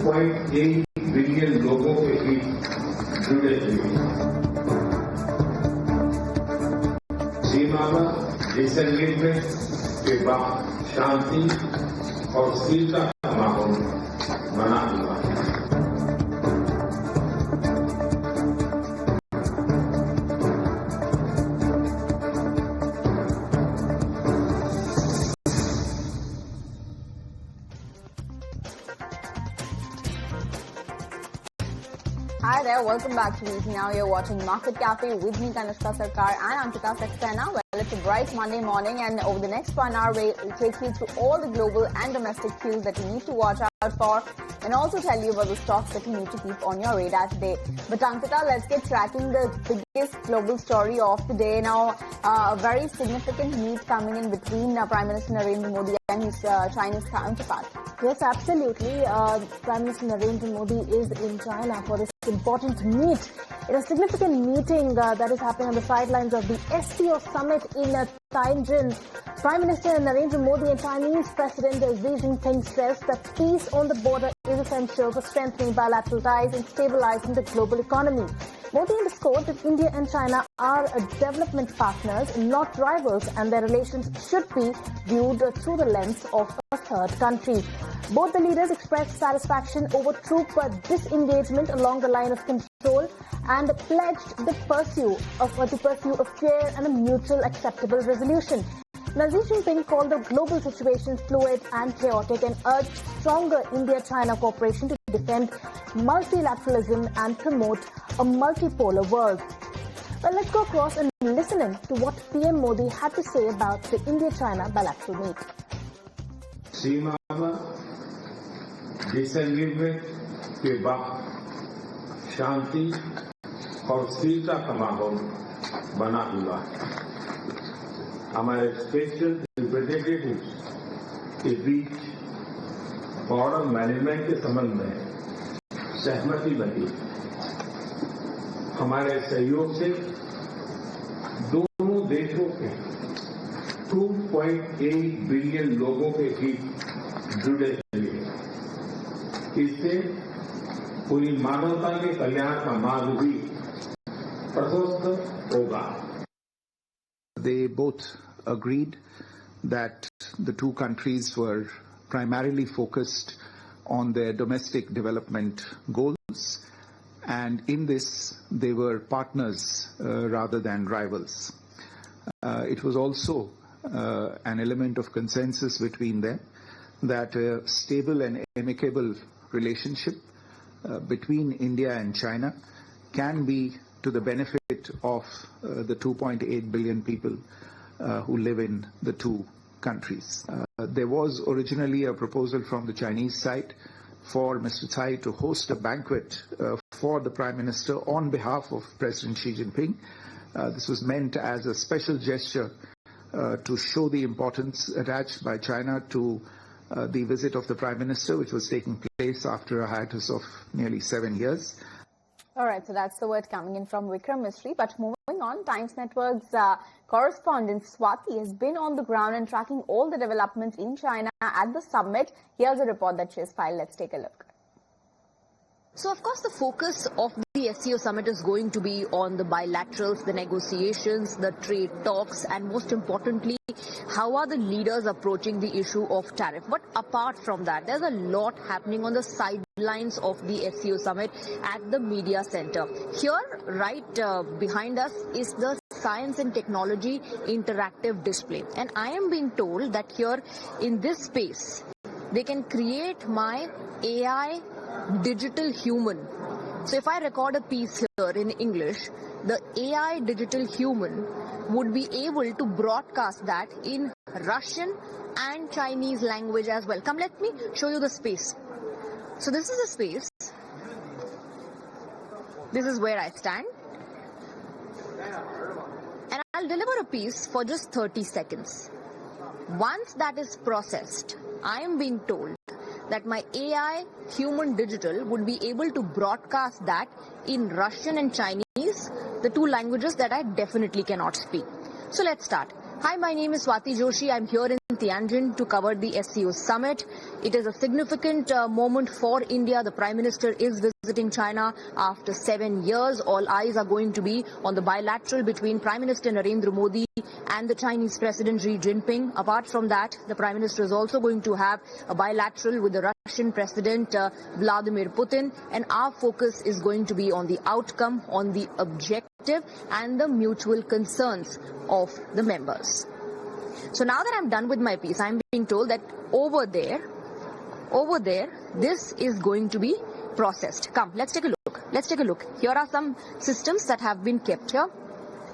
2.8 billion लोगों के बीच जुड़े हुए सीमा पर डिसएंगेजमेंट के बाद शांति और स्थिरता का माहौल बना हुआ है। Hi there, welcome back to Easy Now. You're watching Market Cafe with me, Kanishka, Sarkar and Ankita Saxena. Well, it's a bright Monday morning and over the next 1 hour, we'll take you through all the global and domestic cues that you need to watch out for and also tell you about the stocks that you need to keep on your radar today. But Ankita, let's get tracking the biggest global story of the day. Now, a very significant meet coming in between Prime Minister Narendra Modi and his Chinese counterpart. Yes, absolutely. Prime Minister Narendra Modi is in China for this important meet. It is a significant meeting that is happening on the sidelines of the SCO summit in Tianjin. Prime Minister Narendra Modi and Chinese President Xi Jinping stressed that peace on the border is essential for strengthening bilateral ties and stabilizing the global economy. Modi underscored that India and China are development partners, not rivals, and their relations should be viewed through the lens of a third country. Both the leaders expressed satisfaction over troop disengagement along the line of control and pledged the pursuit of a fair and a mutual acceptable resolution. Now, Xi Jinping called the global situation fluid and chaotic and urged stronger India-China cooperation to defend multilateralism and promote a multipolar world. Well, let's go across and listen in to what PM Modi had to say about the India-China bilateral meet. सीमा पर disengagement के बाद शांति और स्थिरता का माहौल बना हुआ है। हमारे स्पेशल रिप्रेजेंटेटिव्स के बीच बॉर्डर मैनेजमेंट के संबंध में सहमति बनी। हमारे सहयोग से दोनों देशों के 2.8 बिलियन लोगों के बीच जुड़े हुए हैं। इससे पूरी मानवता के कल्याण का मार्ग भी प्रशस्त होगा। They both agreed that the two countries were primarily focused on their domestic development goals, and in this they were partners rather than rivals. It was also an element of consensus between them that a stable and amicable relationship between India and China can be to the benefit of the 2.8 billion people who live in the two countries. There was originally a proposal from the Chinese side for Mr. Tsai to host a banquet for the Prime Minister on behalf of President Xi Jinping. This was meant as a special gesture to show the importance attached by China to the visit of the Prime Minister, which was taking place after a hiatus of nearly 7 years. All right, so that's the word coming in from Vikram Mistry. But moving on, Times Network's correspondent Swati has been on the ground and tracking all the developments in China at the summit. Here's a report that she has filed. Let's take a look. So, of course, the focus of the SCO summit is going to be on the bilaterals, the negotiations, the trade talks, and most importantly, how are the leaders approaching the issue of tariff. But apart from that, there's a lot happening on the sidelines of the SCO summit at the media center. Here, right behind us, is the Science and Technology interactive display. And I am being told that here in this space, they can create my AI digital human. So if I record a piece here in English, the AI digital human would be able to broadcast that in Russian and Chinese language as well. Come, let me show you the space. So this is a space. This is where I stand. And I'll deliver a piece for just 30 seconds. Once that is processed, I am being told that my AI human digital would be able to broadcast that in Russian and Chinese, the two languages that I definitely cannot speak. So let's start. Hi, my name is Swati Joshi. I'm here in Tianjin to cover the SCO summit. It is a significant moment for India. The Prime Minister is visiting China after 7 years. All eyes are going to be on the bilateral between Prime Minister Narendra Modi and the Chinese President Xi Jinping. Apart from that, the Prime Minister is also going to have a bilateral with the Russian President Vladimir Putin, and our focus is going to be on the outcome, on the objective and the mutual concerns of the members. So now that I'm done with my piece, I'm being told that over there, this is going to be processed. Come, let's take a look. Let's take a look. Here are some systems that have been kept here,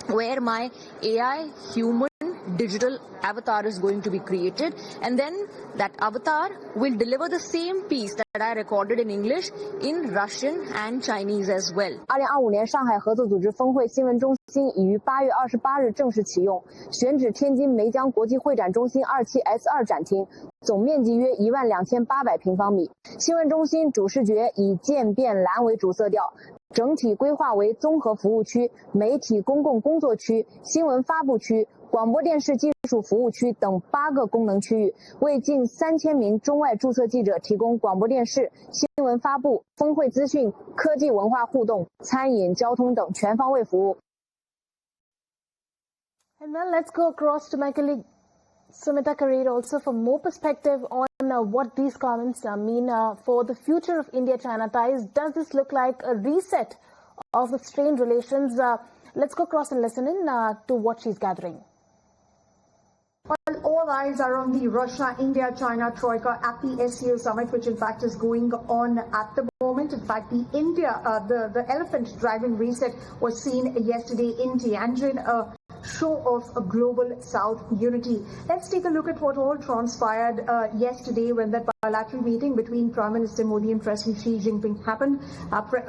where my AI human digital avatar is going to be created, and then that avatar will deliver the same piece that I recorded in English in Russian and Chinese as well. 2025年上海合作组织峰会新闻中心已于8月28日正式启用，选址天津梅江国际会展中心2期 S2 展厅，总面积约12800平方米。新闻中心主视觉以渐变蓝为主色调。 整体规划为综合服务区、媒体公共工作区、新闻发布区、广播电视技术服务区等8个功能区域，为近3000名中外注册记者提供广播电视、新闻发布、峰会资讯、科技文化互动、餐饮、交通等全方位服务。 And then let's go across to my colleague Sumita Karir also for more perspective on what these comments mean for the future of India-China ties. Does this look like a reset of the strained relations? Let's go across and listen in to what she's gathering. Well, all eyes are on the Russia-India-China troika at the SCO summit, which in fact is going on at the moment. In fact, the elephant driving reset was seen yesterday in Tianjin, a show of a global South unity. Let's take a look at what all transpired yesterday when that bilateral meeting between Prime Minister Modi and President Xi Jinping happened.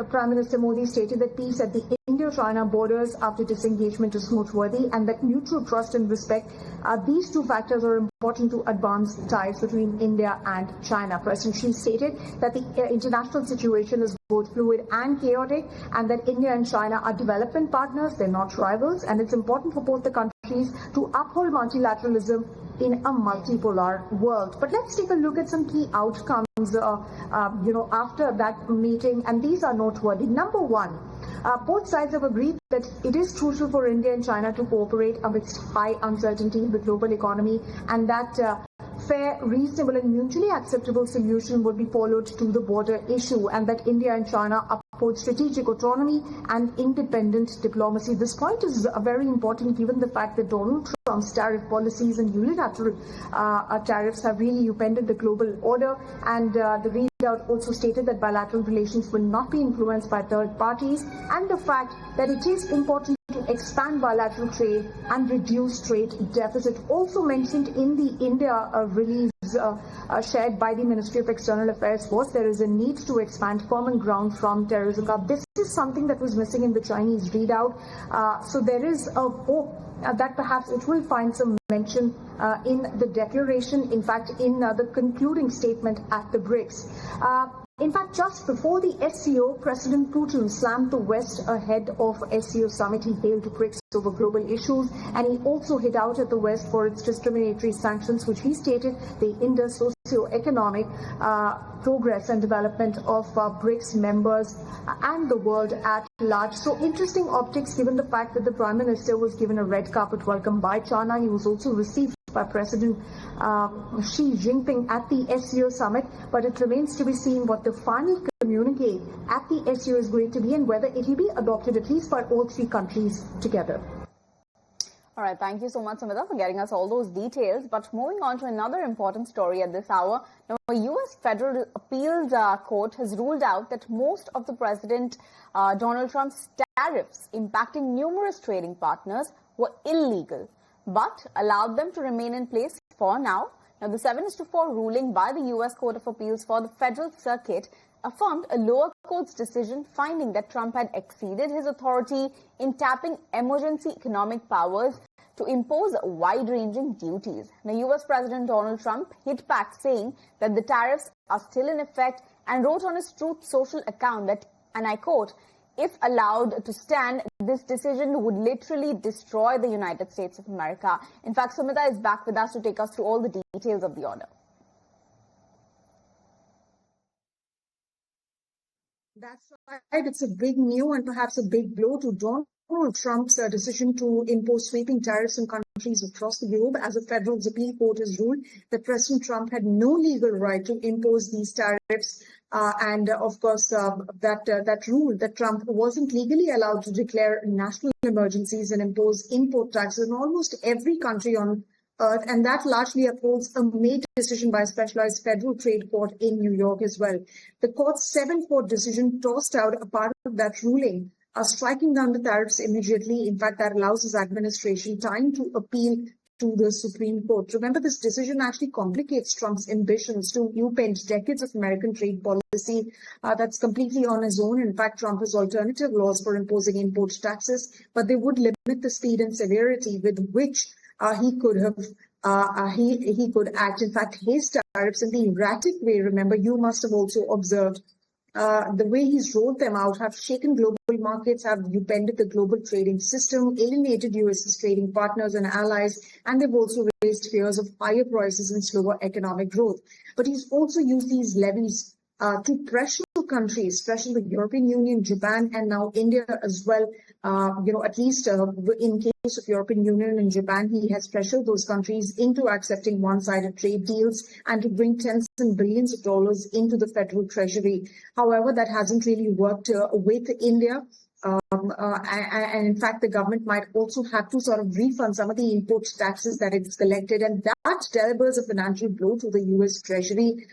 Prime Minister Modi stated that peace at the Indo-China borders after disengagement is noteworthy, and that mutual trust and respect, these two factors are important to advance ties between India and China. President Xi stated that the international situation is both fluid and chaotic, and that India and China are development partners, they're not rivals, and it's important for both the countries to uphold multilateralism in a multipolar world. But let's take a look at some key outcomes, after that meeting, and these are noteworthy. Number one, both sides have agreed that it is crucial for India and China to cooperate amidst high uncertainty in the global economy, and that fair, reasonable and mutually acceptable solution would be followed to the border issue, and that India and China uphold strategic autonomy and independent diplomacy. This point is very important given the fact that Donald Trump's tariff policies and unilateral tariffs have really upended the global order, and the readout also stated that bilateral relations will not be influenced by third parties, and the fact that it is important to expand bilateral trade and reduce trade deficit. Also mentioned in the India release shared by the Ministry of External Affairs was there is a need to expand common ground from terrorism. This is something that was missing in the Chinese readout. So there is a hope that perhaps it will find some mention in the declaration, in fact, in the concluding statement at the BRICS. In fact, just before the SCO, President Putin slammed the West ahead of SCO summit. He hailed BRICS over global issues, and he also hit out at the West for its discriminatory sanctions, which he stated they hinder socio-economic progress and development of BRICS members and the world at large. So interesting optics given the fact that the Prime Minister was given a red carpet welcome by China. He was also received by President Xi Jinping at the SCO summit, but it remains to be seen what the final communique at the SCO is going to be and whether it will be adopted at least by all three countries together. All right, thank you so much, Samita, for getting us all those details. But moving on to another important story at this hour. Now, a U.S. Federal Appeals Court has ruled out that most of the President Donald Trump's tariffs impacting numerous trading partners were illegal, but allowed them to remain in place for now. Now, the 7-4 ruling by the U.S. Court of Appeals for the Federal Circuit affirmed a lower court's decision finding that Trump had exceeded his authority in tapping emergency economic powers to impose wide-ranging duties. Now, U.S. President Donald Trump hit back saying that the tariffs are still in effect and wrote on his Truth Social account that, and I quote, if allowed to stand, this decision would literally destroy the United States of America. In fact, Sumita is back with us to take us through all the details of the order. That's right. It's a big new and perhaps a big blow to Donald Trump's decision to impose sweeping tariffs on countries across the globe, as a federal appeal court has ruled that President Trump had no legal right to impose these tariffs. Of course, that rule that Trump wasn't legally allowed to declare national emergencies and impose import taxes in almost every country on earth. And that largely upholds a made decision by a specialized federal trade court in New York as well. The court's 7-4 decision tossed out a part of that ruling, striking down the tariffs immediately. In fact, that allows his administration time to appeal to the Supreme Court. Remember, this decision actually complicates Trump's ambitions to upend decades of American trade policy that's completely on his own. In fact, Trump has alternative laws for imposing import taxes, but they would limit the speed and severity with which he could act. In fact, his tariffs in the erratic way, remember, you must have also observed, the way he's rolled them out have shaken global markets, have upended the global trading system, alienated U.S.'s trading partners and allies, and they've also raised fears of higher prices and slower economic growth. But he's also used these levies to pressure countries, especially the European Union, Japan, and now India as well. At least in case of European Union and Japan, he has pressured those countries into accepting one-sided trade deals and to bring tens and billions of dollars into the federal treasury. However, that hasn't really worked with India. And in fact, the government might also have to sort of refund some of the import taxes that it's collected. And that delivers a financial blow to the U.S. Treasury.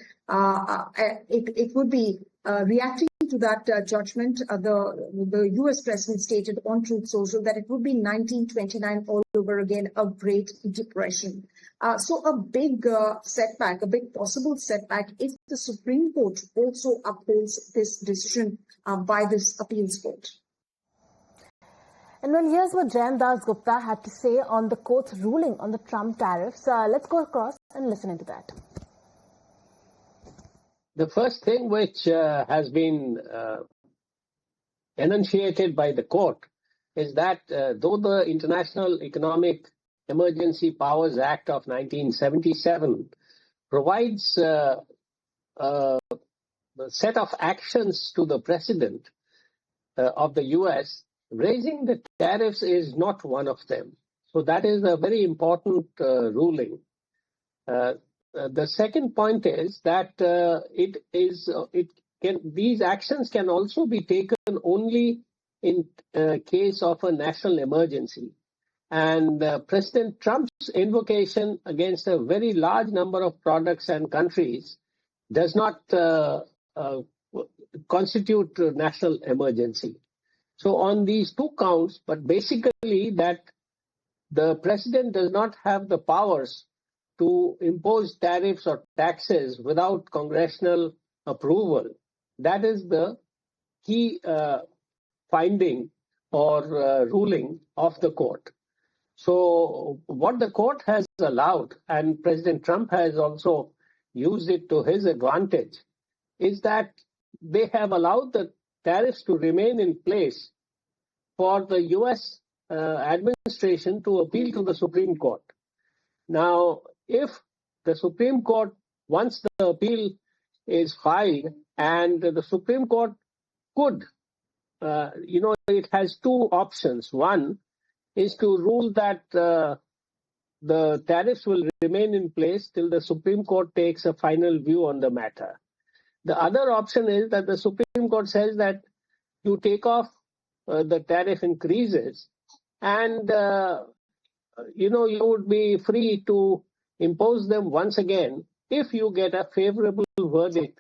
It would be reacting to that judgment. The U.S. president stated on Truth Social that it would be 1929 all over again, a Great Depression. So a big setback, a big possible setback if the Supreme Court also upholds this decision by this appeals court. And well, here's what Jayan Das Gupta had to say on the court's ruling on the Trump tariffs. Let's go across and listen into that. The first thing which has been enunciated by the court is that though the International Economic Emergency Powers Act of 1977 provides a set of actions to the president of the U.S., raising the tariffs is not one of them. So that is a very important ruling. The second point is that these actions can also be taken only in case of a national emergency. And President Trump's invocation against a very large number of products and countries does not constitute a national emergency. So on these two counts, but basically that the president does not have the powers to impose tariffs or taxes without congressional approval. That is the key finding or ruling of the court. So what the court has allowed, and President Trump has also used it to his advantage, is that they have allowed the tariffs to remain in place for the U.S. administration to appeal to the Supreme Court. Now, if the Supreme Court, once the appeal is filed, and the Supreme Court could, it has two options. One is to rule that the tariffs will remain in place till the Supreme Court takes a final view on the matter. The other option is that the Supreme Court says that you take off the tariff increases and, you would be free to impose them once again if you get a favorable verdict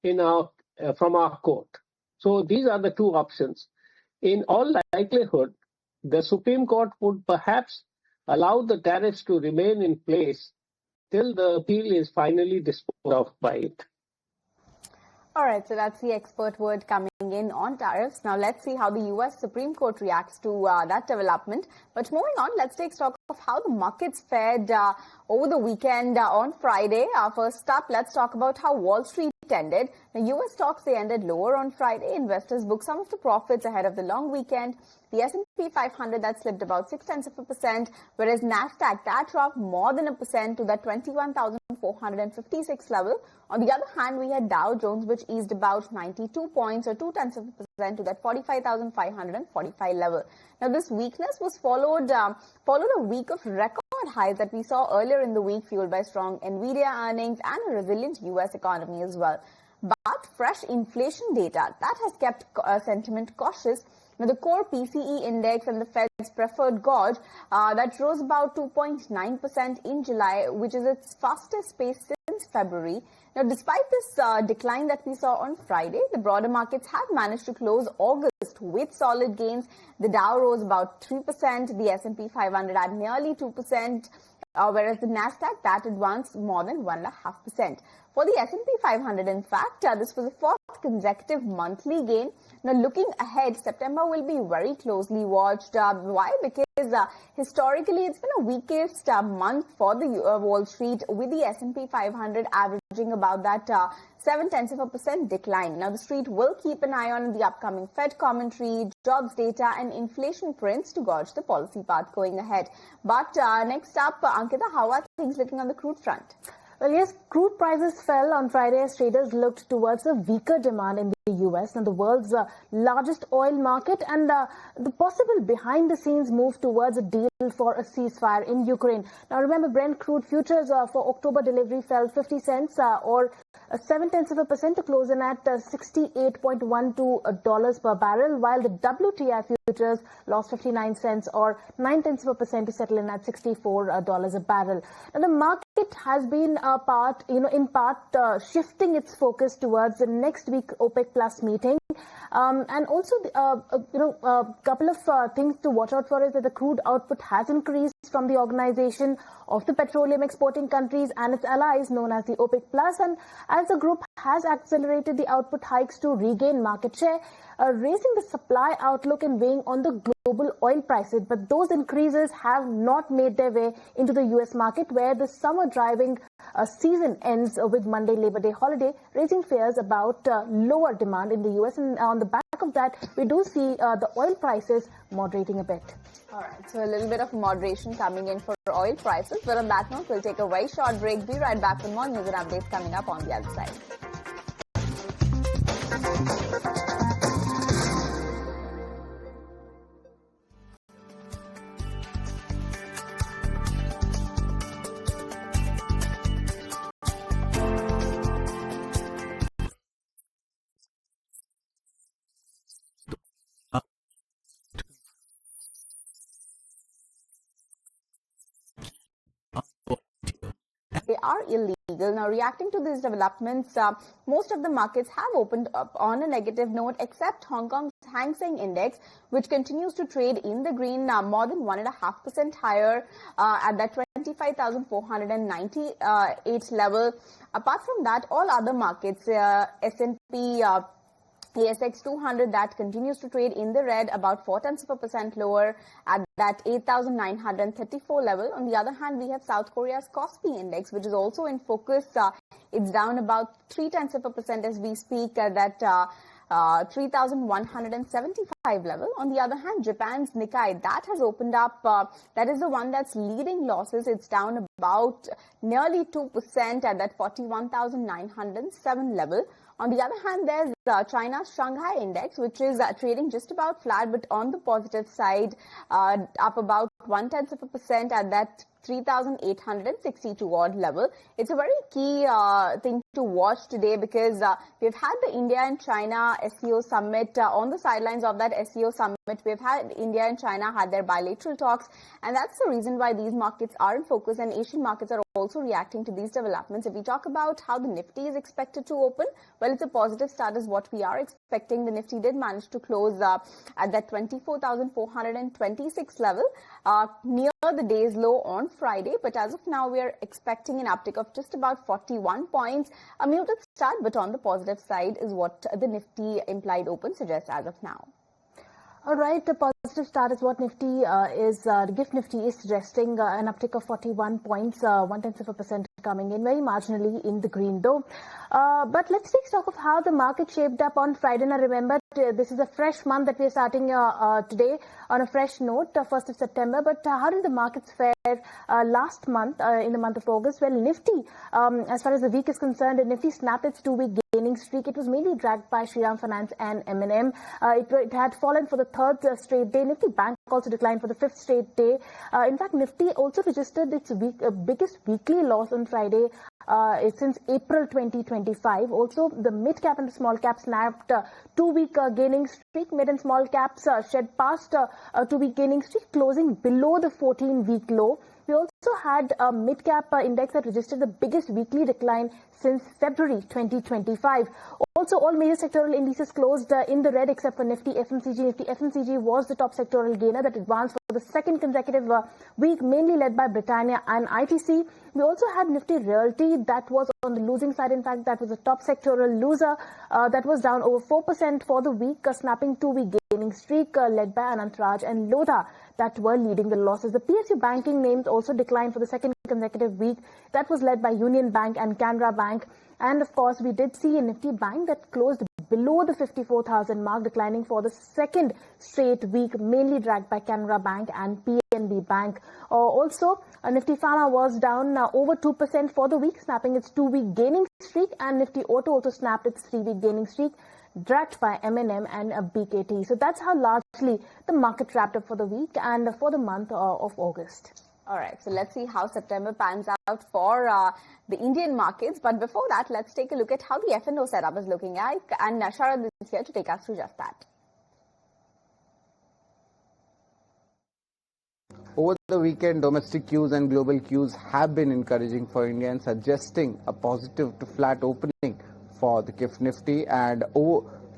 from our court. So these are the two options. In all likelihood, the Supreme Court would perhaps allow the tariffs to remain in place till the appeal is finally disposed of by it. All right, so that's the expert word coming in on tariffs. Now let's see how the U.S. Supreme Court reacts to that development. But moving on, let's take stock of how the markets fared over the weekend on Friday. First up, let's talk about how Wall Street ended. Now, U.S. stocks, they ended lower on Friday. Investors booked some of the profits ahead of the long weekend. The S&P 500, that slipped about 0.6%, whereas NASDAQ, that dropped more than 1% to that 21,456 level. On the other hand, we had Dow Jones, which eased about 92 points or 0.2% to that 45,545 level. Now, this weakness was followed a week of record highs that we saw earlier in the week, fueled by strong Nvidia earnings and a resilient U.S. economy as well. But fresh inflation data, that has kept sentiment cautious. Now, the core PCE index and the Fed's preferred gauge, that rose about 2.9% in July, which is its fastest pace since February. Now, despite this decline that we saw on Friday, the broader markets have managed to close August with solid gains. The Dow rose about 3%, the S&P 500 at nearly 2%, whereas the NASDAQ, that advanced more than 1.5%. For the S&P 500, in fact, this was the fourth consecutive monthly gain. Now, looking ahead, September will be very closely watched. Why? Because historically, it's been a weakest month for the Wall Street, with the S&P 500 averaging about that 0.7% decline. Now, the street will keep an eye on the upcoming Fed commentary, jobs data, and inflation prints to gauge the policy path going ahead. But next up, Ankita, how are things looking on the crude front? Well, yes, crude prices fell on Friday as traders looked towards a weaker demand in the U.S. and the world's largest oil market, and the possible behind-the-scenes move towards a deal for a ceasefire in Ukraine. Now, remember, Brent crude futures for October delivery fell 50 cents or 0.7% to close in at $68.12 per barrel, while the WTI futures lost 59 cents or 0.9% to settle in at $64 a barrel. Now, the market has been in part shifting its focus towards the next week OPEC Plus meeting. And also, a couple of things to watch out for is that the crude output has increased from the organization of the petroleum exporting countries and its allies known as the OPEC Plus, and as the group has accelerated the output hikes to regain market share, raising the supply outlook and weighing on the global oil prices. But those increases have not made their way into the U.S. market, where the summer driving season ends with Monday Labor Day holiday, raising fears about lower demand in the U.S. And on the back of that, we do see the oil prices moderating a bit. All right, so a little bit of moderation coming in for oil prices. But on that note, we'll take a very short break. Be right back with more news and updates coming up on the other side. They are illegal. Now, reacting to these developments, most of the markets have opened up on a negative note, except Hong Kong's Hang Seng Index, which continues to trade in the green, more than 1.5% higher at that 25,498 level. Apart from that, all other markets, S&P, ASX 200, that continues to trade in the red, about 0.4% lower at that 8,934 level. On the other hand, we have South Korea's Kospi Index, which is also in focus. It's down about 0.3% as we speak at that 3,175 level. On the other hand, Japan's Nikkei, that has opened up. That is the one that's leading losses. It's down about nearly 2% at that 41,907 level. On the other hand, there's China's Shanghai Index, which is trading just about flat, but on the positive side, up about 0.1% at that 3,862 odd level. It's a very key thing to watch today, because we've had the India and China SEO summit. On the sidelines of that SEO summit, we've had India and China had their bilateral talks, and that's the reason why these markets are in focus, and Asian markets are also reacting to these developments. If we talk about how the Nifty is expected to open, well, it's a positive start is what we are expecting. The Nifty did manage to close at that 24,426 level, near the day's low on Friday, but as of now we are expecting an uptick of just about 41 points. A muted start, but on the positive side is what the Nifty implied open suggests as of now. All right, the positive start is what Nifty the GIFT Nifty is suggesting, an uptick of 41 points, 0.1% coming in very marginally in the green though. But let's take stock of how the market shaped up on Friday. Now remember, this is a fresh month that we are starting today on a fresh note, 1st of September. But how did the markets fare last month, in the month of August? Well, Nifty, as far as the week is concerned, Nifty snapped its two-week gaining streak. It was mainly dragged by Shriram Finance and M&M. It had fallen for the third straight day. Nifty Bank also declined for the fifth straight day. In fact, Nifty also registered its biggest weekly loss on Friday since April 2025. Also, the mid-cap and the small-cap snapped two-week gaining streak. Mid and small caps shed past a two-week gaining streak, closing below the 14-week low. We also had a mid-cap index that registered the biggest weekly decline since February 2025. Also, all major sectoral indices closed in the red except for Nifty FMCG. Nifty FMCG was the top sectoral gainer that advanced for the second consecutive week, mainly led by Britannia and ITC. We also had Nifty Realty that was on the losing side. In fact, that was the top sectoral loser that was down over 4% for the week, snapping two-week gaining streak led by Anantraj and Lodha that were leading the losses. The PSU banking names also declined for the second consecutive week. That was led by Union Bank and Canara Bank. And of course, we did see a Nifty Bank that closed below the 54,000 mark, declining for the second straight week, mainly dragged by Canara Bank and PNB Bank. Also, Nifty Pharma was down over 2% for the week, snapping its two-week gaining streak, and Nifty Auto also snapped its three-week gaining streak, dragged by M&M and BKT. So that's how largely the market wrapped up for the week and for the month of August. All right, so let's see how September pans out for the Indian markets. But before that, let's take a look at how the F&O setup is looking like. And Sharad is here to take us through just that. Over the weekend, domestic cues and global cues have been encouraging for India and suggesting a positive to flat opening for the GIFT Nifty, and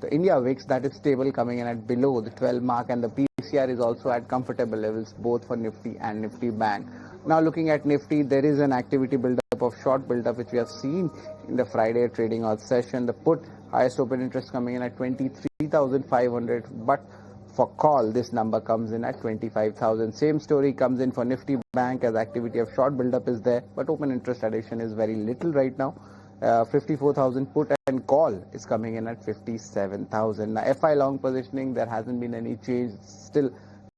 the India VIX that is stable, coming in at below the 12 mark, and the PCR is also at comfortable levels both for Nifty and Nifty Bank. Now looking at Nifty, there is an activity build-up of short build-up which we have seen in the Friday trading hour session. The put highest open interest coming in at 23,500, but for call this number comes in at 25,000. Same story comes in for Nifty Bank, as activity of short build-up is there, but open interest addition is very little right now. 54,000 put and call is coming in at 57,000. Now FI long positioning, there hasn't been any change, still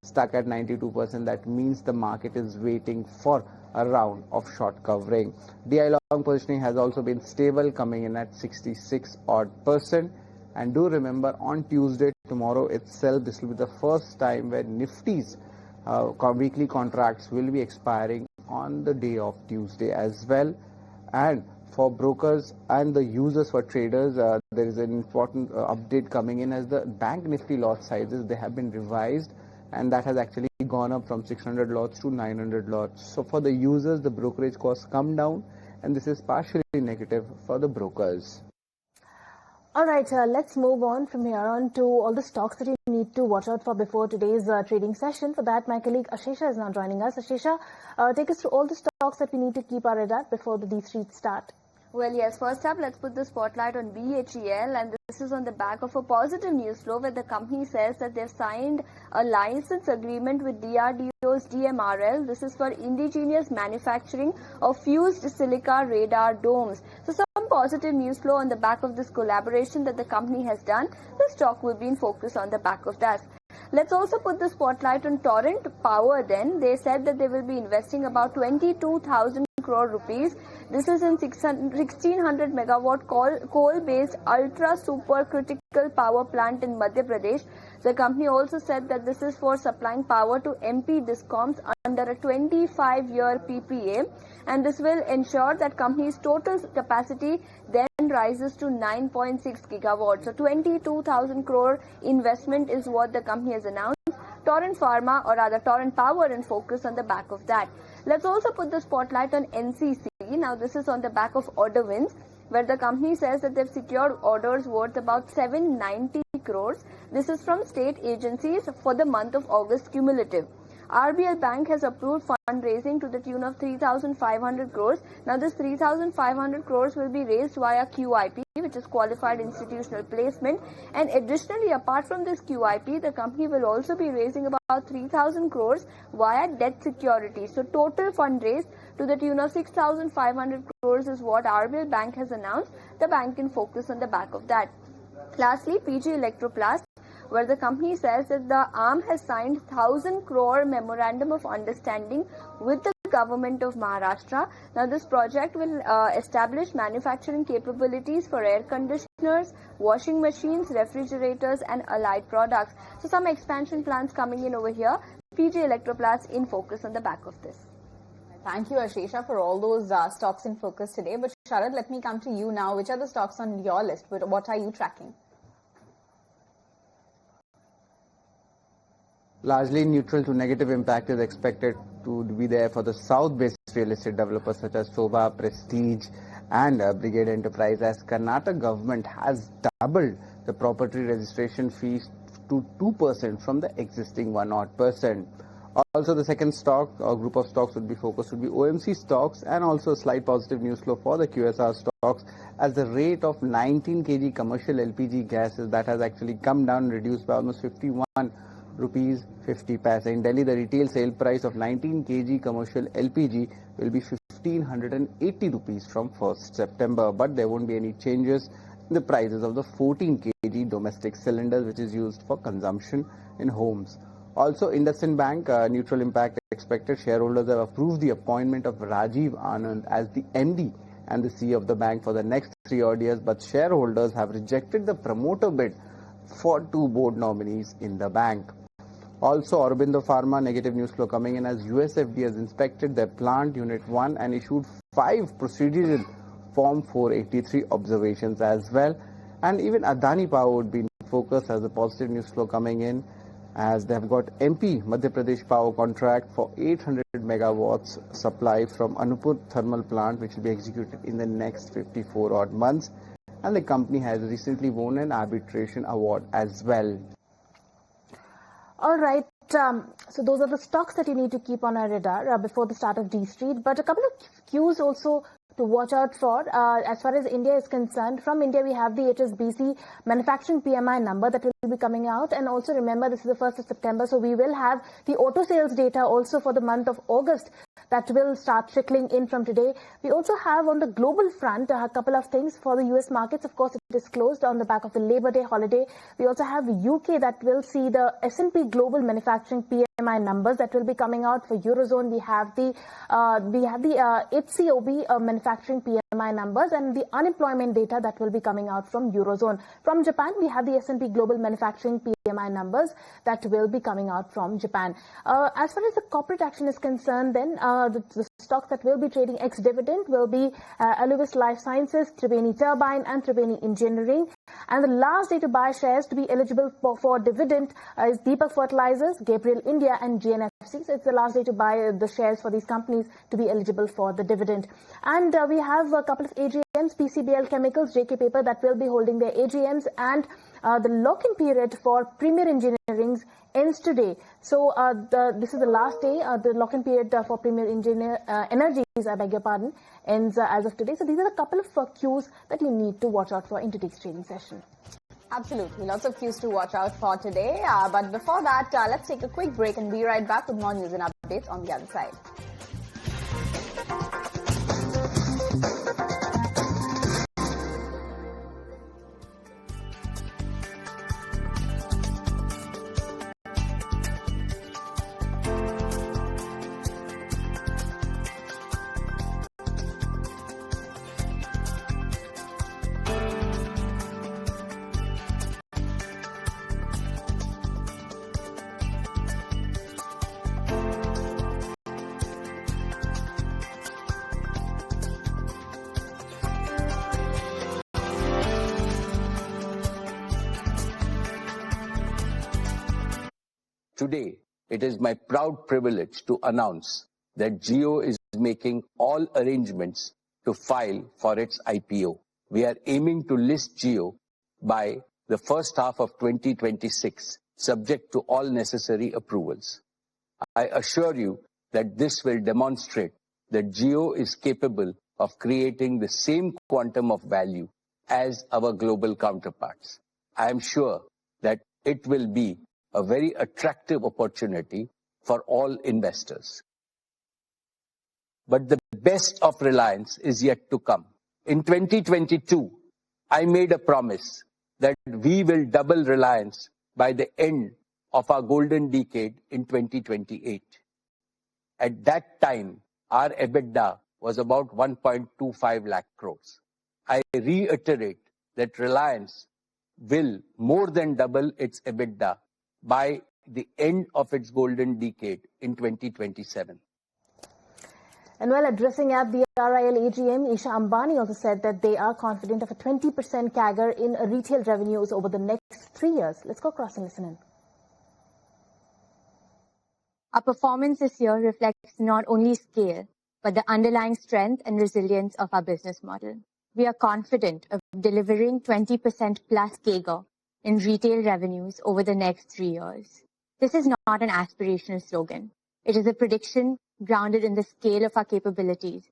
stuck at 92%. That means the market is waiting for a round of short covering. DI long positioning has also been stable, coming in at 66% And do remember, on Tuesday, tomorrow itself, this will be the first time where Nifty's weekly contracts will be expiring on the day of Tuesday as well. And for brokers and the users, for traders, there is an important update coming in, as the bank Nifty lot sizes, they have been revised, and that has actually gone up from 600 lots to 900 lots. So for the users, the brokerage costs come down, and this is partially negative for the brokers. All right, let's move on from here on to all the stocks that you need to watch out for before today's trading session. For that, my colleague Ashesha is now joining us. Ashesha, take us through all the stocks that we need to keep our radar before the D3 start. Well, yes, first up, let's put the spotlight on BHEL, and this is on the back of a positive news flow where the company says that they've signed a license agreement with DRDO's DMRL. This is for indigenous manufacturing of fused silica radar domes. So some positive news flow on the back of this collaboration that the company has done. The stock will be in focus on the back of that. Let's also put the spotlight on Torrent Power then. They said that they will be investing about 22,000 crore rupees. This is in 1600 megawatt coal-based ultra supercritical power plant in Madhya Pradesh. The company also said that this is for supplying power to MP DISCOMs under a 25-year PPA, and this will ensure that company's total capacity then rises to 9.6 gigawatts. So 22,000 crore investment is what the company has announced. Torrent Pharma, or rather Torrent Power, in focus on the back of that. Let's also put the spotlight on NCC. Now this is on the back of order wins, where the company says that they've secured orders worth about 790 crores. This is from state agencies for the month of August cumulative. RBL Bank has approved fundraising to the tune of 3,500 crores. Now this 3,500 crores will be raised via QIP, which which is qualified institutional placement. And additionally, apart from this QIP, the company will also be raising about 3,000 crores via debt securities. So total fundraise to the tune of 6,500 crores is what RBL Bank has announced. The bank can focus on the back of that. Lastly, PG Electroplast, where the company says that the arm has signed 1,000 crore memorandum of understanding with the government of Maharashtra. Now, this project will establish manufacturing capabilities for air conditioners, washing machines, refrigerators and allied products. So, some expansion plans coming in over here. PG Electroplast in focus on the back of this. Thank you, Ashesha, for all those stocks in focus today. But Sharad, let me come to you now. Which are the stocks on your list? What are you tracking? Largely neutral to negative impact is expected to be there for the south-based real estate developers such as Sobha, Prestige and Brigade Enterprise, as Karnataka government has doubled the property registration fees to 2% from the existing 1%. Also, the second stock or group of stocks would be OMC stocks, and also a slight positive news flow for the QSR stocks, as the rate of 19 kg commercial LPG gases that has actually come down, reduced by almost 51 rupees 50 paise. In Delhi, the retail sale price of 19 kg commercial LPG will be 1,580 rupees from 1st September, but there won't be any changes in the prices of the 14 kg domestic cylinders, which is used for consumption in homes. Also, IndusInd Bank, neutral impact expected. Shareholders have approved the appointment of Rajiv Anand as the MD and the CEO of the bank for the next 3 odd years, but shareholders have rejected the promoter bid for 2 board nominees in the bank. Also, Aurobindo Pharma, negative news flow coming in, as USFD has inspected their plant Unit 1 and issued 5 procedural Form 483 observations as well. And even Adani Power would be in focus as a positive news flow coming in, as they have got MP Madhya Pradesh power contract for 800 megawatts supply from Anupur thermal plant, which will be executed in the next 54 odd months. And the company has recently won an arbitration award as well. All right. So those are the stocks that you need to keep on our radar before the start of D Street. But a couple of cues also to watch out for as far as India is concerned. From India, we have the HSBC manufacturing PMI number that will be coming out. And also remember, this is the 1st of September. So we will have the auto sales data also for the month of August that will start trickling in from today. We also have on the global front a couple of things for the US markets. Of course, it is closed on the back of the Labor Day holiday. We also have the UK that will see the S&P Global Manufacturing PMI numbers that will be coming out. For Eurozone, we have the HCOB manufacturing PMI numbers and the unemployment data that will be coming out from Eurozone. From Japan, we have the S&P Global Manufacturing PMI numbers that will be coming out from Japan. As far as the corporate action is concerned, then the stocks that will be trading ex-dividend will be Aluvis Life Sciences, Triveni Turbine and Triveni Engineering. And the last day to buy shares to be eligible for dividend is Deepak Fertilizers, Gabriel India and GNFC. So it's the last day to buy the shares for these companies to be eligible for the dividend. And we have a couple of AGMs, PCBL Chemicals, JK Paper that will be holding their AGMs, and the lock-in period for Premier Engineering ends today. So this is the last day. The lock-in period for Premier Energies, I beg your pardon, ends as of today. So these are a couple of cues that you need to watch out for in today's trading session. Absolutely. Lots of cues to watch out for today. But before that, let's take a quick break and be right back with more news and updates on the other side. Today, it is my proud privilege to announce that Jio is making all arrangements to file for its IPO. We are aiming to list Jio by the first half of 2026, subject to all necessary approvals. I assure you that this will demonstrate that Jio is capable of creating the same quantum of value as our global counterparts. I am sure that it will be a very attractive opportunity for all investors. But the best of Reliance is yet to come. In 2022, I made a promise that we will double Reliance by the end of our golden decade in 2028. At that time, our EBITDA was about 1.25 lakh crores. I reiterate that Reliance will more than double its EBITDA by the end of its golden decade in 2027. And while addressing at the RIL AGM, Isha Ambani also said that they are confident of a 20% CAGR in retail revenues over the next 3 years. Let's go across and listen in. Our performance this year reflects not only scale, but the underlying strength and resilience of our business model. We are confident of delivering 20% plus CAGR in retail revenues over the next 3 years. This is not an aspirational slogan. It is a prediction grounded in the scale of our capabilities.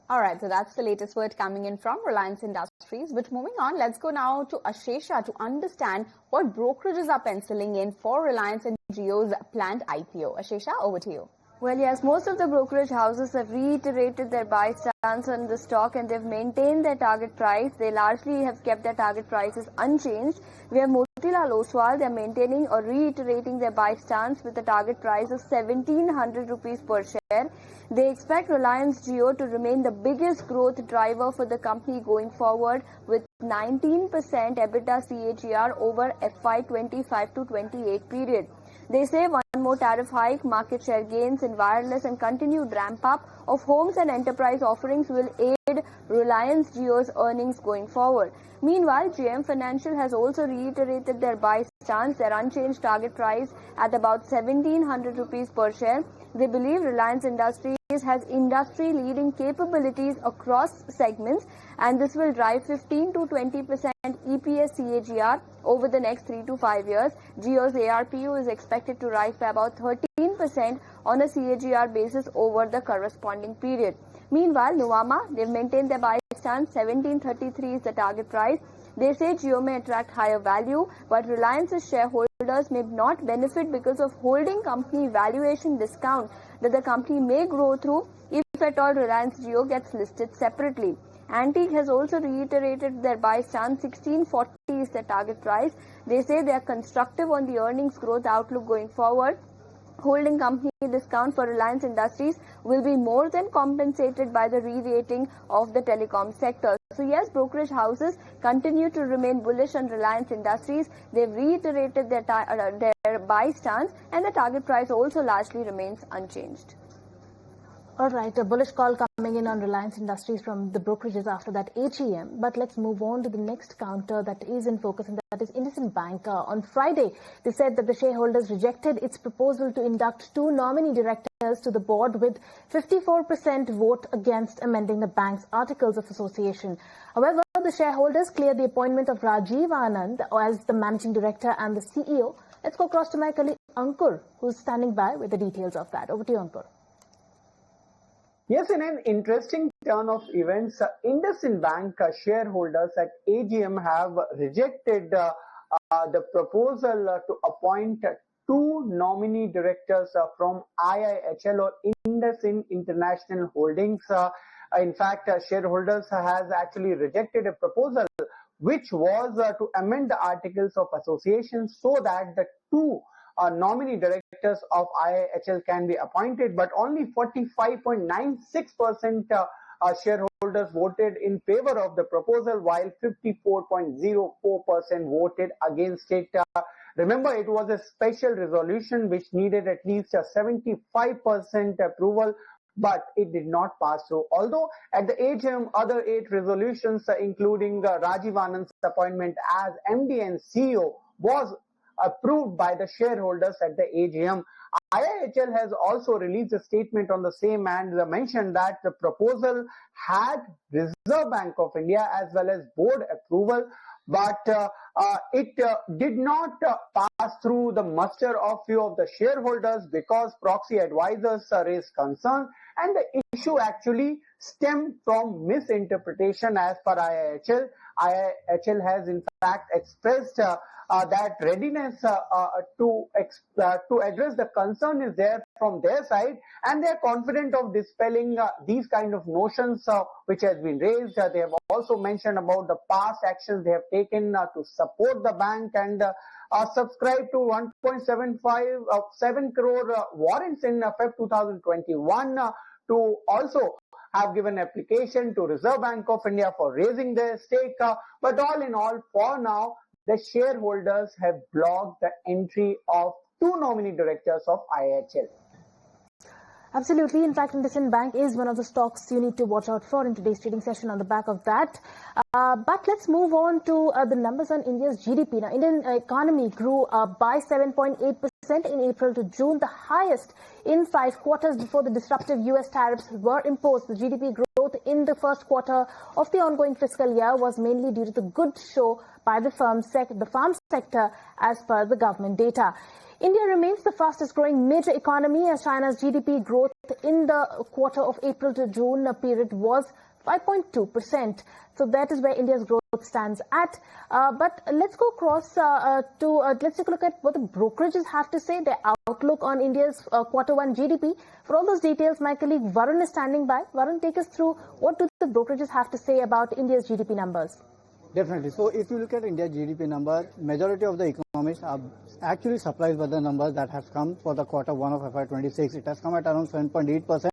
All right, so that's the latest word coming in from Reliance Industries. But moving on, let's go now to Ashesha to understand what brokerages are penciling in for Reliance and Jio's planned IPO. Ashesha, over to you. Well, yes, most of the brokerage houses have reiterated their buy stance on the stock and they've maintained their target price. They largely have kept their target prices unchanged. We have Motilal Oswal, they're maintaining or reiterating their buy stance with a target price of 1700 rupees per share. They expect Reliance Jio to remain the biggest growth driver for the company going forward with 19% EBITDA CAGR over FY25 to 28 period. They say one more tariff hike, market share gains in wireless and continued ramp up of homes and enterprise offerings will aid Reliance Jio's earnings going forward. Meanwhile, JM Financial has also reiterated their buy stance, their unchanged target price at about 1700 rupees per share. They believe Reliance Industries has industry-leading capabilities across segments and this will drive 15 to 20% EPS CAGR over the next 3 to 5 years. Jio's ARPU is expected to rise by about 13% on a CAGR basis over the corresponding period. Meanwhile, Nuvama, they've maintained their buy stance. 1733 is the target price. They say Jio may attract higher value, but Reliance's shareholders may not benefit because of holding company valuation discount that the company may grow through if at all Reliance Jio gets listed separately. Antique has also reiterated their buy stance. 1640 is their target price. They say they are constructive on the earnings growth outlook going forward. Holding company discount for Reliance Industries will be more than compensated by the re-rating of the telecom sector. So yes, brokerage houses continue to remain bullish on Reliance Industries. They've reiterated their buy stance and the target price also largely remains unchanged. All right, a bullish call coming in on Reliance Industries from the brokerages after that AGM. But let's move on to the next counter that is in focus, and that is IndusInd Bank. On Friday, they said that the shareholders rejected its proposal to induct 2 nominee directors to the board with 54% vote against amending the bank's Articles of Association. However, the shareholders cleared the appointment of Rajiv Anand as the managing director and the CEO. Let's go across to my colleague Ankur, who's standing by with the details of that. Over to you, Ankur. Yes, in an interesting turn of events, IndusInd Bank shareholders at AGM have rejected the proposal to appoint 2 nominee directors from IIHL or IndusInd International Holdings. In fact, shareholders has actually rejected a proposal which was to amend the Articles of Association so that the 2 nominee directors of IIHL can be appointed, but only 45.96% shareholders voted in favor of the proposal, while 54.04% voted against it. Remember, it was a special resolution which needed at least a 75% approval, but it did not pass through. Although at the AGM, other 8 resolutions, including Rajiv Anand's appointment as MD and CEO, was approved by the shareholders at the AGM. IIHL has also released a statement on the same and mentioned that the proposal had Reserve Bank of India as well as board approval, but it did not pass through the muster of few of the shareholders because proxy advisors raised concern, and the issue actually stemmed from misinterpretation as per IIHL. IIHL has in fact expressed that readiness to address the concern is there from their side, and they are confident of dispelling these kind of notions which has been raised. They have also mentioned about the past actions they have taken to support the bank and subscribe to 7 crore warrants in Feb 2021 to also have given application to Reserve Bank of India for raising their stake. But all in all, for now, the shareholders have blocked the entry of two nominee directors of IHL. Absolutely. In fact, IndusInd Bank is one of the stocks you need to watch out for in today's trading session on the back of that. But let's move on to the numbers on India's GDP. Now, Indian economy grew by 7.8% in April to June, the highest in 5 quarters before the disruptive US tariffs were imposed. The GDP growth in the first quarter of the ongoing fiscal year was mainly due to the good show by the farm sector as per the government data. India remains the fastest growing major economy as China's GDP growth in the quarter of April to June period was 5.2%. So that is where India's growth stands at. But let's go across let's take a look at what the brokerages have to say, their outlook on India's quarter 1 GDP. For all those details, my colleague Varun is standing by. Varun, take us through what do the brokerages have to say about India's GDP numbers. Definitely. So if you look at India's GDP number, majority of the economists are actually surprised by the numbers that has come for the quarter 1 of FY26. It has come at around 7.8%.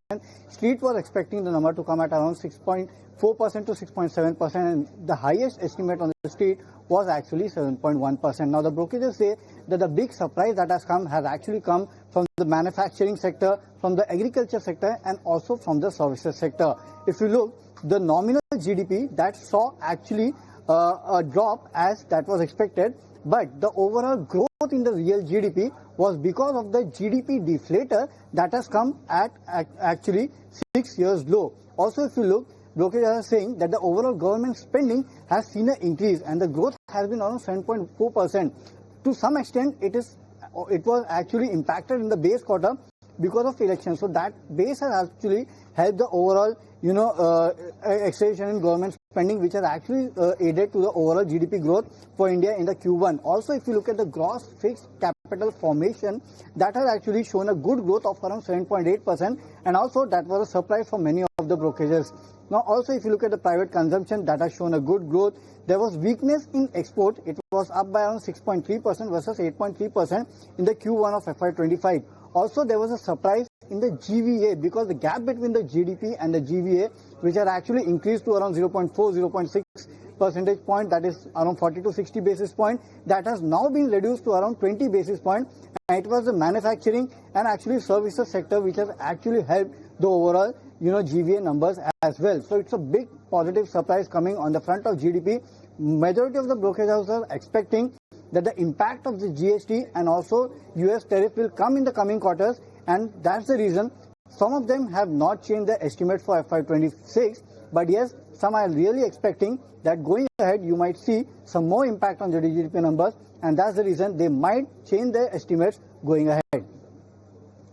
Street was expecting the number to come at around 6.4% to 6.7%, and the highest estimate on the street was actually 7.1%. Now the brokerages say that the big surprise that has actually come from the manufacturing sector, from the agriculture sector, and also from the services sector. If you look, the nominal GDP that saw actually a drop as that was expected, but the overall growth in the real GDP was because of the GDP deflator that has come at actually 6 years low. Also, if you look, brokers are saying that the overall government spending has seen an increase and the growth has been around 7.4%. To some extent, it was actually impacted in the base quarter because of elections. So that base has actually helped the overall, acceleration in government spending, which has actually aided to the overall GDP growth for India in the Q1. Also, if you look at the gross fixed capital formation, that has actually shown a good growth of around 7.8%, and also that was a surprise for many of the brokerages. Now, also if you look at the private consumption, that has shown a good growth. There was weakness in export. It was up by around 6.3% versus 8.3% in the Q1 of FY25. Also, there was a surprise in the GVA because the gap between the GDP and the GVA, which had actually increased to around 0.4, 0.6 percentage point, that is around 40 to 60 basis point, that has now been reduced to around 20 basis point. And it was the manufacturing and actually services sector which has actually helped the overall, GVA numbers as well. So it's a big positive surprise coming on the front of GDP. Majority of the brokerage houses are expecting that the impact of the GST and also US tariff will come in the coming quarters, and that's the reason some of them have not changed their estimate for FY26, but yes, some are really expecting that going ahead you might see some more impact on the GDP numbers, and that's the reason they might change their estimates going ahead.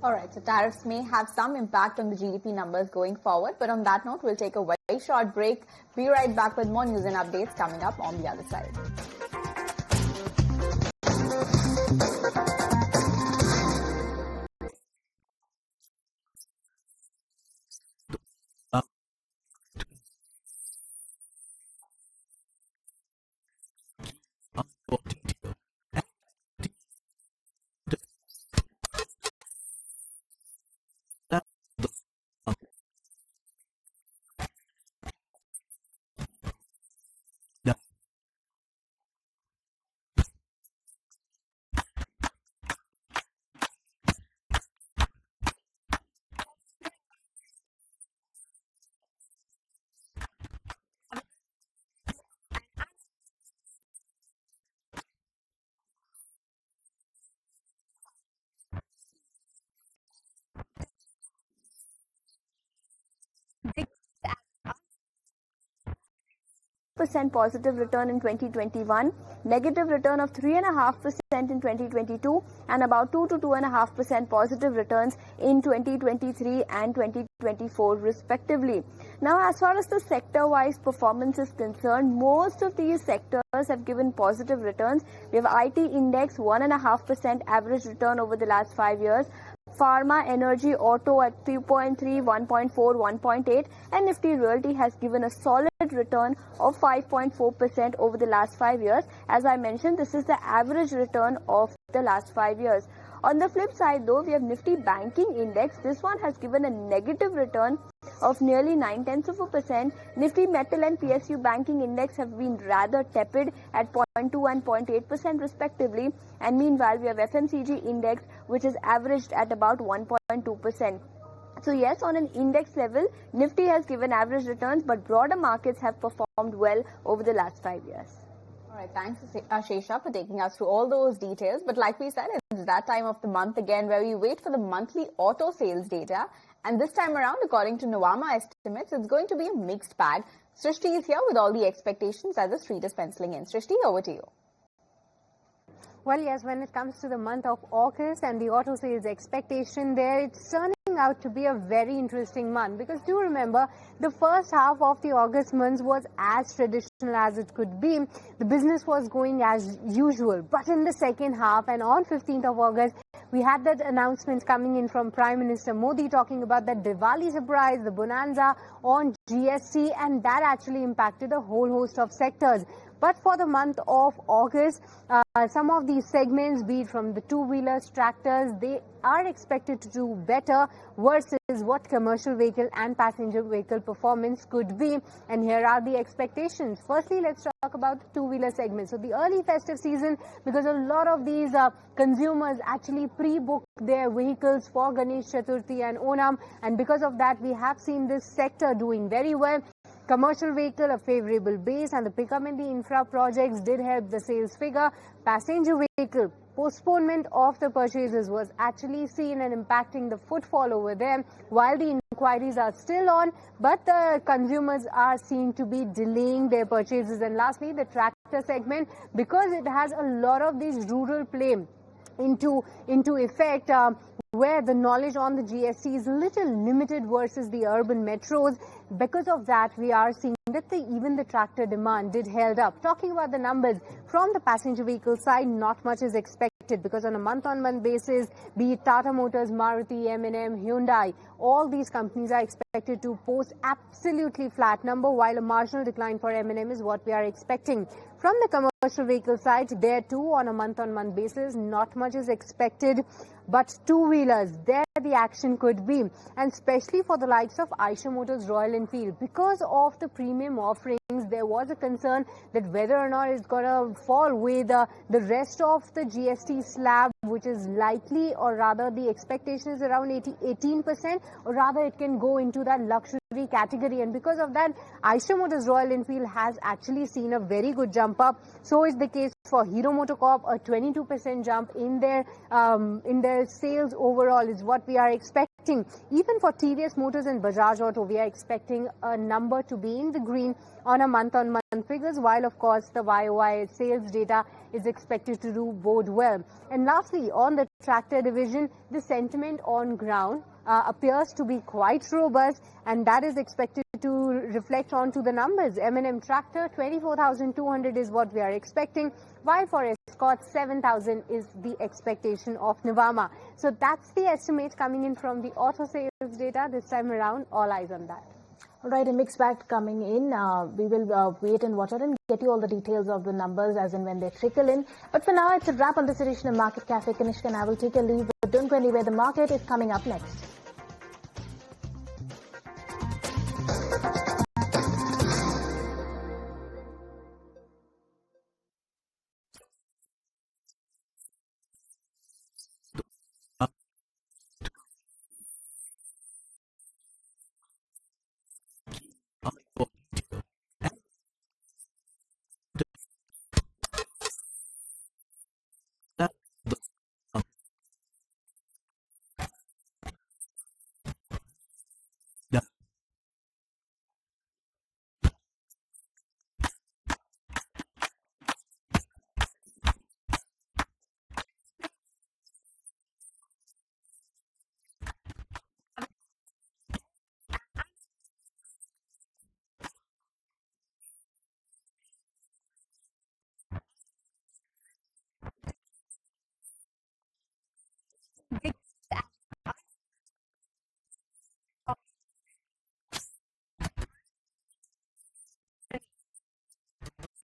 Alright, so tariffs may have some impact on the GDP numbers going forward, but on that note, we'll take a very short break. Be right back with more news and updates coming up on the other side. Percent positive return in 2021, negative return of 3.5% in 2022 and about 2 to 2.5% positive returns in 2023 and 2024 respectively. Now, as far as the sector-wise performance is concerned, most of these sectors have given positive returns. We have IT index 1.5% average return over the last 5 years. Pharma, energy, auto at 3.3, 1.4, 1.8, and Nifty Realty has given a solid return of 5.4% over the last 5 years. As I mentioned, this is the average return of the last 5 years. On the flip side though, we have Nifty Banking Index. This one has given a negative return of nearly 0.9%. Nifty Metal and PSU Banking Index have been rather tepid at 0.2 and 0.8% respectively. And meanwhile, we have FMCG Index, which is averaged at about 1.2%. So yes, on an index level, Nifty has given average returns, but broader markets have performed well over the last 5 years. All right, thanks Shesha for taking us through all those details. But like we said, it's that time of the month again where we wait for the monthly auto sales data. And this time around, according to Nuvama estimates, it's going to be a mixed bag. Srishti is here with all the expectations as the street is penciling in. Srishti, over to you. Well, yes, when it comes to the month of August and the auto sales expectation there, it's turning out to be a very interesting month, because do remember, the first half of the August month was as traditional as it could be. The business was going as usual, but in the second half and on 15th of August, we had that announcement coming in from Prime Minister Modi talking about the Diwali surprise, the bonanza on GST, and that actually impacted a whole host of sectors. But for the month of August, some of these segments, be it from the two-wheelers, tractors, they are expected to do better versus what commercial vehicle and passenger vehicle performance could be. And here are the expectations. Firstly, let's talk about the two-wheeler segment. So the early festive season, because a lot of these consumers actually pre-book their vehicles for Ganesh Chaturthi and Onam, and because of that, we have seen this sector doing very well. Commercial vehicle, a favorable base, and the pickup in the infra projects did help the sales figure. Passenger vehicle, postponement of the purchases was actually seen and impacting the footfall over there, while the inquiries are still on, but the consumers are seen to be delaying their purchases. And lastly, the tractor segment, because it has a lot of these rural play into effect, where the knowledge on the GST is a little limited versus the urban metros. Because of that, we are seeing that even the tractor demand did held up. Talking about the numbers from the passenger vehicle side, not much is expected, because on a month-on-month basis, be it Tata Motors, Maruti, M&M, Hyundai, all these companies are expected to post absolutely flat number, while a marginal decline for M&M is what we are expecting. From the commercial vehicle side, there too, on a month-on-month basis, not much is expected. But two-wheelers, there the action could be, and especially for the likes of Eicher Motors, Royal Enfield. Because of the premium offerings, there was a concern that whether or not it's going to fall with the rest of the GST slab, which is likely, or rather the expectation is around 18%, or rather it can go into that luxury category. And because of that, Eicher Motors, Royal Enfield has actually seen a very good jump up. So is the case for Hero MotoCorp, a 22% jump in their sales overall is what we are expecting. Even for TVS Motors and Bajaj Auto, we are expecting a number to be in the green on a month-on-month figures, while of course the YOY sales data is expected to do bode well. And lastly, on the tractor division, the sentiment on ground appears to be quite robust, and that is expected to reflect onto the numbers. M&M tractor 24,200 is what we are expecting, while for Escort 7,000 is the expectation of Nuvama. So that's the estimate coming in from the auto sales data this time around. All eyes on that. All right, a mixed bag coming in. We will wait and watch out and get you all the details of the numbers as and when they trickle in. But for now, it's a wrap on this edition of Market Cafe. Kanishka and I will take a leave, but don't go anywhere. The market is coming up next.